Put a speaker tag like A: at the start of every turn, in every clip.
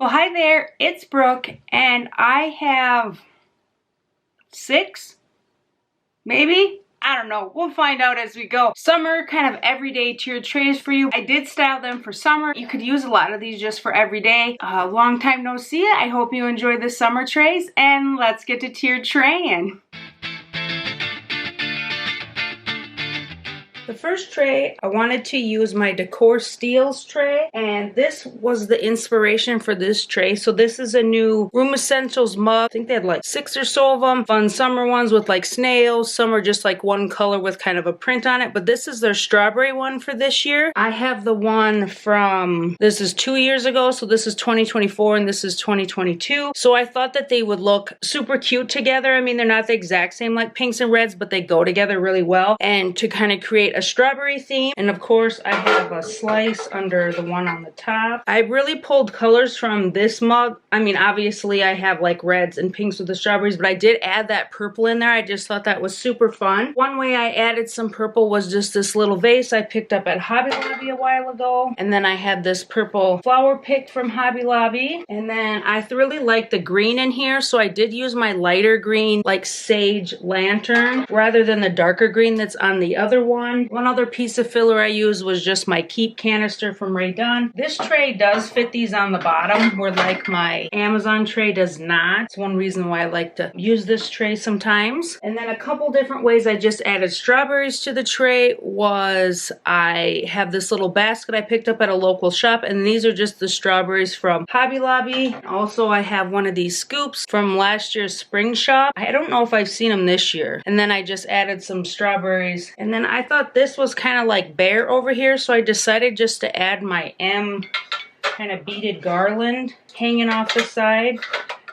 A: Well, hi there, it's Brooke, and I have 6, maybe? I don't know. We'll find out as we go. Summer kind of everyday tiered trays for you. I did style them for summer. You could use a lot of these just for everyday. Long time no see. I hope you enjoy the summer trays, and let's get to tiered traying. The first tray, I wanted to use my Decor Steels tray, and this was the inspiration for this tray. So this is a new Room Essentials mug. I think they had like 6 or so of them. Fun summer ones with like snails. Some are just like one color with kind of a print on it, but this is their strawberry one for this year. I have the one from, this is 2 years ago, so this is 2024 and this is 2022. So I thought that they would look super cute together. I mean, they're not the exact same like pinks and reds, but they go together really well. And to kind of create a strawberry theme, and of course I have a slice under the one on the top. I really pulled colors from this mug. I mean, obviously I have like reds and pinks with the strawberries, but I did add that purple in there. I just thought that was super fun. One way I added some purple was just this little vase I picked up at Hobby Lobby a while ago, and then I had this purple flower pick from Hobby Lobby, and then I really like the green in here, so I did use my lighter green like sage lantern rather than the darker green that's on the other one. One other piece of filler I used was just my Keep canister from Rae Dunn. This tray does fit these on the bottom, where like my Amazon tray does not. It's one reason why I like to use this tray sometimes. And then a couple different ways I just added strawberries to the tray was I have this little basket I picked up at a local shop, and these are just the strawberries from Hobby Lobby. Also, I have one of these scoops from last year's spring shop. I don't know if I've seen them this year. And then I just added some strawberries. And then I thought this was kind of like bare over here, so I decided just to add my M kind of beaded garland hanging off the side.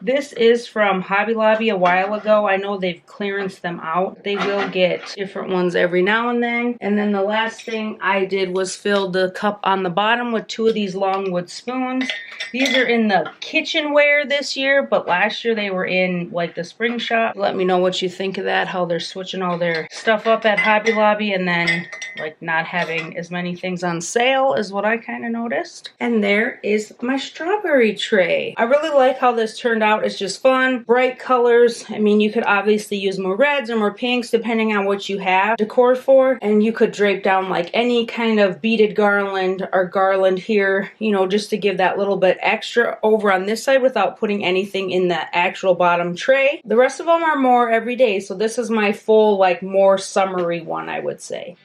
A: This is from Hobby Lobby a while ago. I know they've clearanced them out. They will get different ones every now and then. And then the last thing I did was fill the cup on the bottom with 2 of these longwood spoons. These are in the kitchenware this year, but last year they were in like the spring shop. Let me know what you think of that, how they're switching all their stuff up at Hobby Lobby and then like not having as many things on sale is what I kind of noticed. And there is my strawberry tray. I really like how this turned out. It's just fun, bright colors. I mean, you could obviously use more reds or more pinks depending on what you have decor for, and you could drape down like any kind of beaded garland or garland here, you know, just to give that little bit extra over on this side without putting anything in the actual bottom tray. The rest of them are more everyday, so this is my full like more summery one, I would say.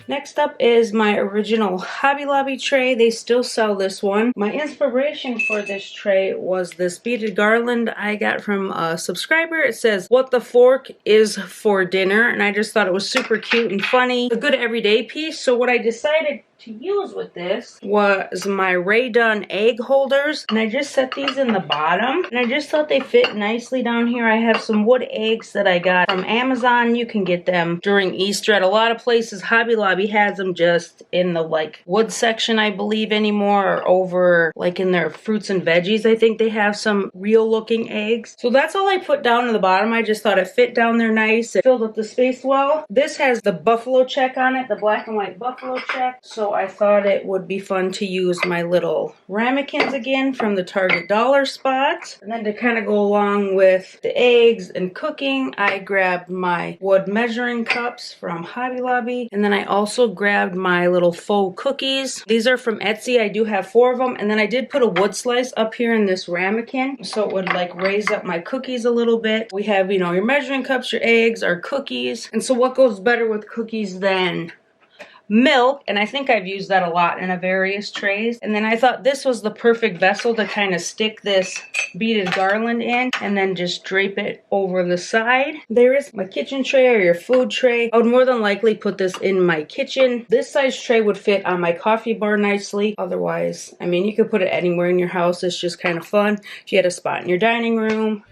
A: Next up is my original Hobby Lobby tray. They still sell this one. My inspiration for this tray was this beaded garland I got from a subscriber. It says, "What the fork is for dinner," and I just thought it was super cute and funny. A good everyday piece. So what I decided to use with this was my Rae Dunn egg holders, and I just set these in the bottom, and I just thought they fit nicely down here. I have some wood eggs that I got from Amazon. You can get them during Easter at a lot of places. Hobby Lobby has them just in the like wood section, I believe, anymore, or over like in their fruits and veggies. I think they have some real looking eggs. So that's all I put down in the bottom. I just thought it fit down there nice. It filled up the space well. This has the buffalo check on it, the black and white buffalo check. So I thought it would be fun to use my little ramekins again from the Target dollar spot. And then to kind of go along with the eggs and cooking, I grabbed my wood measuring cups from Hobby Lobby. And then I also grabbed my little faux cookies. These are from Etsy. I do have 4 of them. And then I did put a wood slice up here in this ramekin, so it would like raise up my cookies a little bit. We have, you know, your measuring cups, your eggs, our cookies. And so what goes better with cookies than milk, and I think I've used that a lot in a various trays. And then I thought this was the perfect vessel to kind of stick this beaded garland in and then just drape it over the side. There is my kitchen tray or your food tray. I would more than likely put this in my kitchen. This size tray would fit on my coffee bar nicely. Otherwise, I mean, you could put it anywhere in your house. It's just kind of fun if you had a spot in your dining room.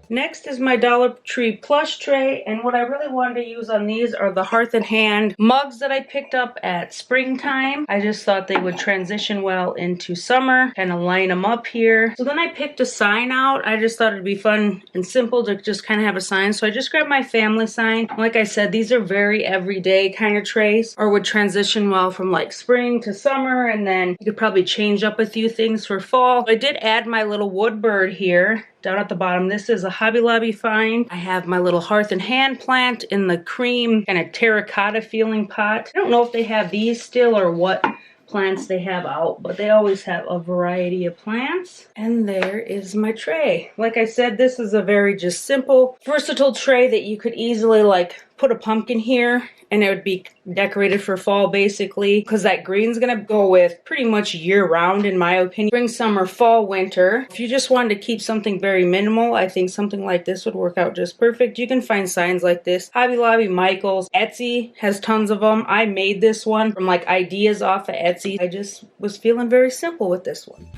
A: Next is my Dollar Tree plush tray, and what I really wanted to use on these are the Hearth and Hand mugs that I picked up at springtime. I just thought they would transition well into summer, kind of line them up here. So then I picked a sign out. I just thought it'd be fun and simple to just kind of have a sign. So I just grabbed my family sign. Like I said, these are very everyday kind of trays, or would transition well from like spring to summer, and then you could probably change up a few things for fall. I did add my little wood bird here down at the bottom. This is a Hobby Lobby find. I have my little Hearth and Hand plant in the cream kind of terracotta feeling pot. I don't know if they have these still or what plants they have out, but they always have a variety of plants. And there is my tray. Like I said, this is a very just simple, versatile tray that you could easily like put a pumpkin here and it would be decorated for fall basically, because that green's gonna go with pretty much year round in my opinion. Spring, summer, fall, winter. If you just wanted to keep something very minimal, I think something like this would work out just perfect. You can find signs like this. Hobby Lobby, Michael's, Etsy has tons of them. I made this one from like ideas off of Etsy. I just was feeling very simple with this one.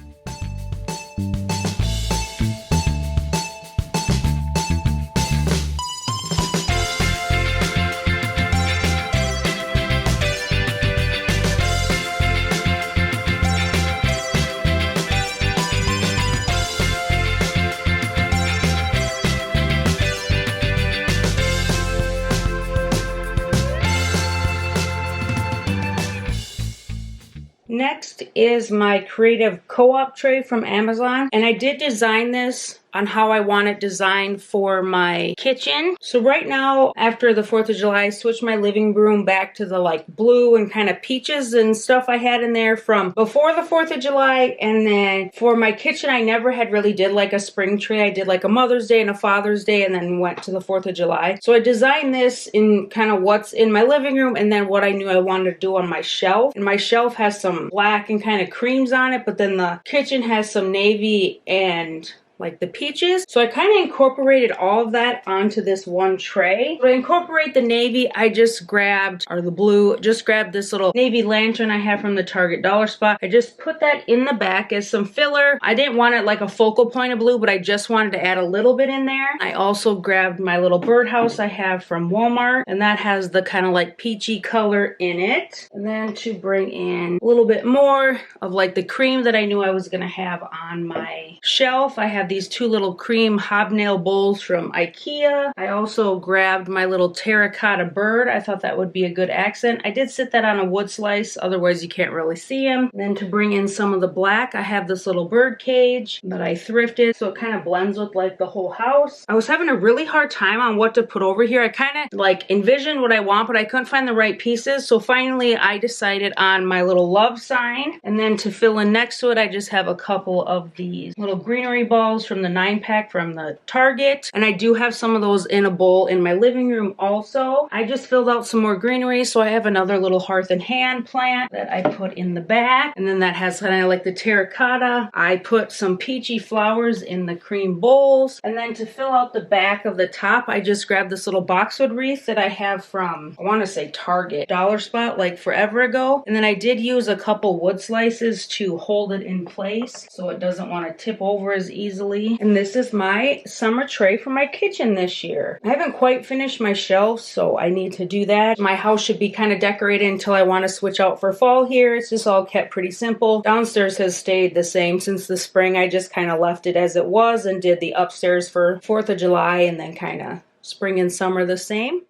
A: Next is my creative co-op tray from Amazon, and I did design this on how I want it designed for my kitchen. So right now, after the 4th of July, I switched my living room back to the like blue and kind of peaches and stuff I had in there from before the 4th of July. And then for my kitchen, I never had really did like a spring tree. I did like a Mother's Day and a Father's Day and then went to the 4th of July. So I designed this in kind of what's in my living room and then what I knew I wanted to do on my shelf. And my shelf has some black and kind of creams on it, but then the kitchen has some navy and like the peaches. So I kind of incorporated all of that onto this one tray. To incorporate the navy, I just grabbed, or the blue, just grabbed this little navy lantern I have from the Target dollar spot. I just put that in the back as some filler. I didn't want it like a focal point of blue, but I just wanted to add a little bit in there. I also grabbed my little birdhouse I have from Walmart, and that has the kind of like peachy color in it. And then to bring in a little bit more of like the cream that I knew I was gonna have on my shelf, I have these two little cream hobnail bowls from IKEA. I also grabbed my little terracotta bird. I thought that would be a good accent. I did sit that on a wood slice, otherwise you can't really see him. And then to bring in some of the black, I have this little bird cage that I thrifted, so it kind of blends with like the whole house. I was having a really hard time on what to put over here. I kind of like envisioned what I want, but I couldn't find the right pieces. So finally I decided on my little love sign. And then to fill in next to it, I just have a couple of these little greenery balls from the 9-pack from the Target. And I do have some of those in a bowl in my living room also. I just filled out some more greenery, so I have another little Hearth and Hand plant that I put in the back. And then that has kind of like the terracotta. I put some peachy flowers in the cream bowls. And then to fill out the back of the top, I just grabbed this little boxwood wreath that I have from, I want to say Target dollar spot like forever ago. And then I did use a couple wood slices to hold it in place so it doesn't want to tip over as easily. easily. And this is my summer tray for my kitchen this year. I haven't quite finished my shelves, so I need to do that. My house should be kind of decorated until I want to switch out for fall here. It's just all kept pretty simple. Downstairs has stayed the same since the spring. I just kind of left it as it was and did the upstairs for 4th of July and then kind of spring and summer the same.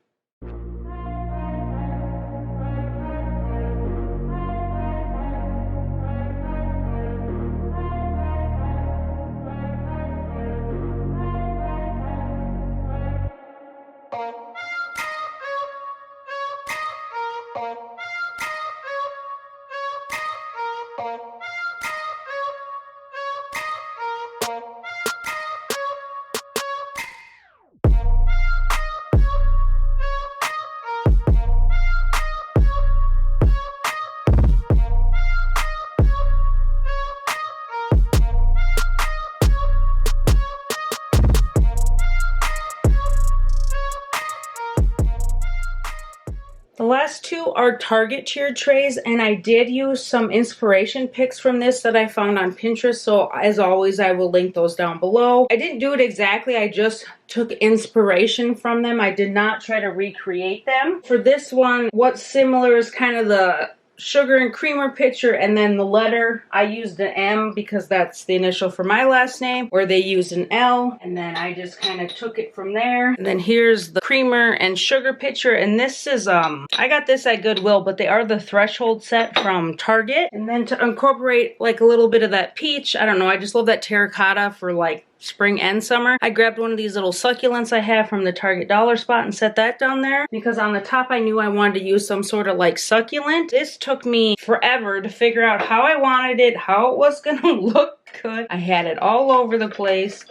A: The last two are Target tiered trays, and I did use some inspiration pics from this that I found on Pinterest, so as always I will link those down below. I didn't do it exactly, I just took inspiration from them. I did not try to recreate them. For this one, what's similar is kind of the sugar and creamer picture, and then the letter, I used an M because that's the initial for my last name, where they used an L, and then I just kind of took it from there. And then here's the creamer and sugar picture, and this is I got this at Goodwill, but they are the threshold set from Target. And then to incorporate like a little bit of that peach, I don't know, I just love that terracotta for like spring and summer. I grabbed one of these little succulents I have from the Target dollar spot and set that down there because on the top I knew I wanted to use some sort of like succulent. This took me forever to figure out how I wanted it, how it was gonna look good. I had it all over the place.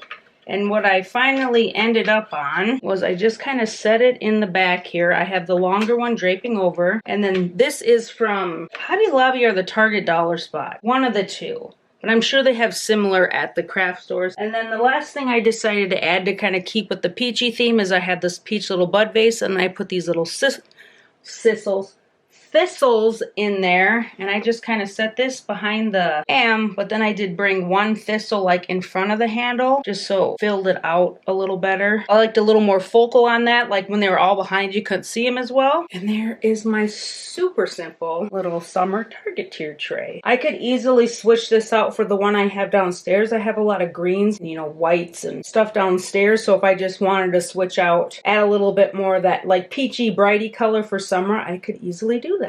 A: And what I finally ended up on was I just kind of set it in the back here. I have the longer one draping over. And then this is from Hobby Lobby or the Target dollar spot. One of the two. But I'm sure they have similar at the craft stores. And then the last thing I decided to add to kind of keep with the peachy theme is I have this peach little bud vase, and I put these little thistles in there, and I just kind of set this behind the ham, but then I did bring one thistle like in front of the handle just so it filled it out a little better. I liked a little more focal on that, like when they were all behind you couldn't see them as well. And there is my super simple little summer Target tier tray. I could easily switch this out for the one I have downstairs. I have a lot of greens, you know, whites and stuff downstairs, so if I just wanted to switch out, add a little bit more of that like peachy brighty color for summer, I could easily do that.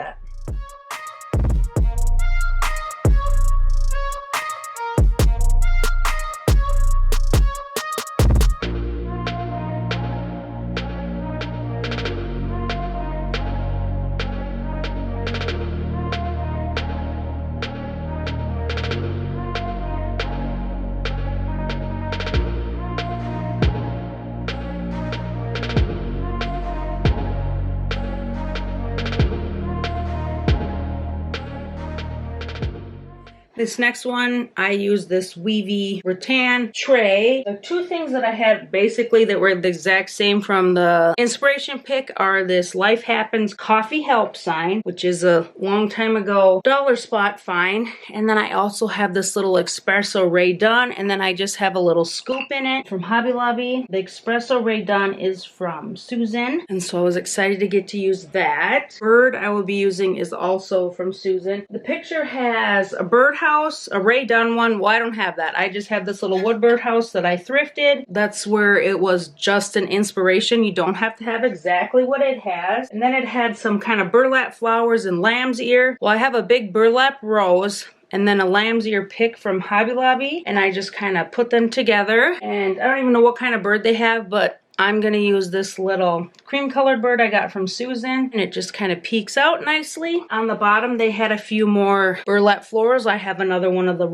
A: This next one, I use this Weavy rattan tray. The two things that I had basically that were the exact same from the inspiration pick are this Life Happens coffee help sign, which is a long time ago dollar spot find. And then I also have this little espresso Ray Dunn, and then I just have a little scoop in it from Hobby Lobby. The espresso Ray Dunn is from Susan, and so I was excited to get to use that. Bird I will be using is also from Susan. The picture has a birdhouse, a Ray Dunn one. Well, I don't have that. I just have this little wood birdhouse that I thrifted. That's where it was just an inspiration. You don't have to have exactly what it has. And then it had some kind of burlap flowers and lamb's ear. Well, I have a big burlap rose and then a lamb's ear pick from Hobby Lobby, and I just kind of put them together. And I don't even know what kind of bird they have, but I'm gonna use this little cream colored bird I got from Susan, and it just kind of peeks out nicely. On the bottom they had a few more burlap florals. I have another one of the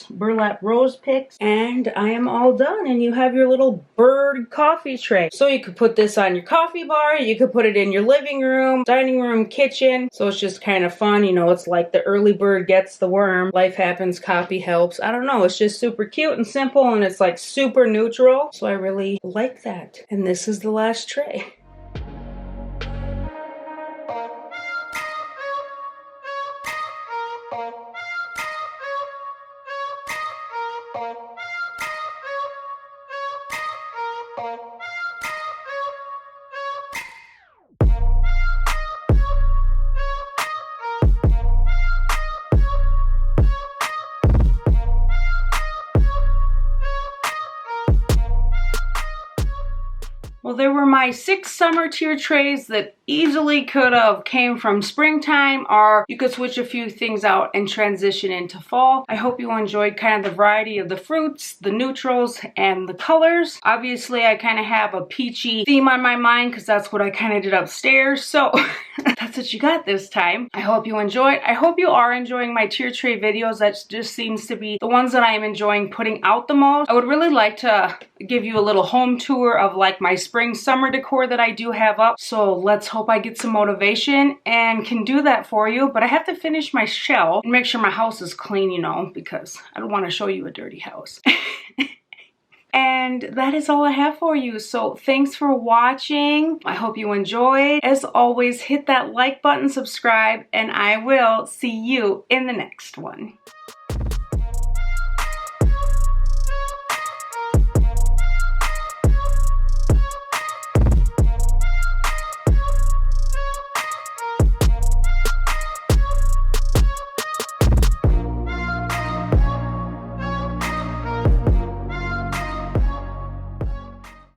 A: burlap rose picks, and I am all done. And you have your little bird coffee tray. So you could put this on your coffee bar, you could put it in your living room, dining room, kitchen. So it's just kind of fun, you know, it's like the early bird gets the worm. Life happens, coffee helps. I don't know, it's just super cute and simple, and it's like super neutral. So I really like that. And this is the last tray. there were my 6 summer tier trays that easily could have came from springtime, or you could switch a few things out and transition into fall. I hope you enjoyed kind of the variety of the fruits, the neutrals, and the colors. Obviously, I kind of have a peachy theme on my mind because that's what I kind of did upstairs. So that's what you got this time. I hope you enjoyed. I hope you are enjoying my tier tray videos. That just seems to be the ones that I am enjoying putting out the most. I would really like to give you a little home tour of like my spring summer decor that I do have up. So let's hope I get some motivation and can do that for you. But I have to finish my shelf and make sure my house is clean, you know, because I don't want to show you a dirty house. And that is all I have for you. So thanks for watching. I hope you enjoyed. As always, hit that like button, subscribe, and I will see you in the next one.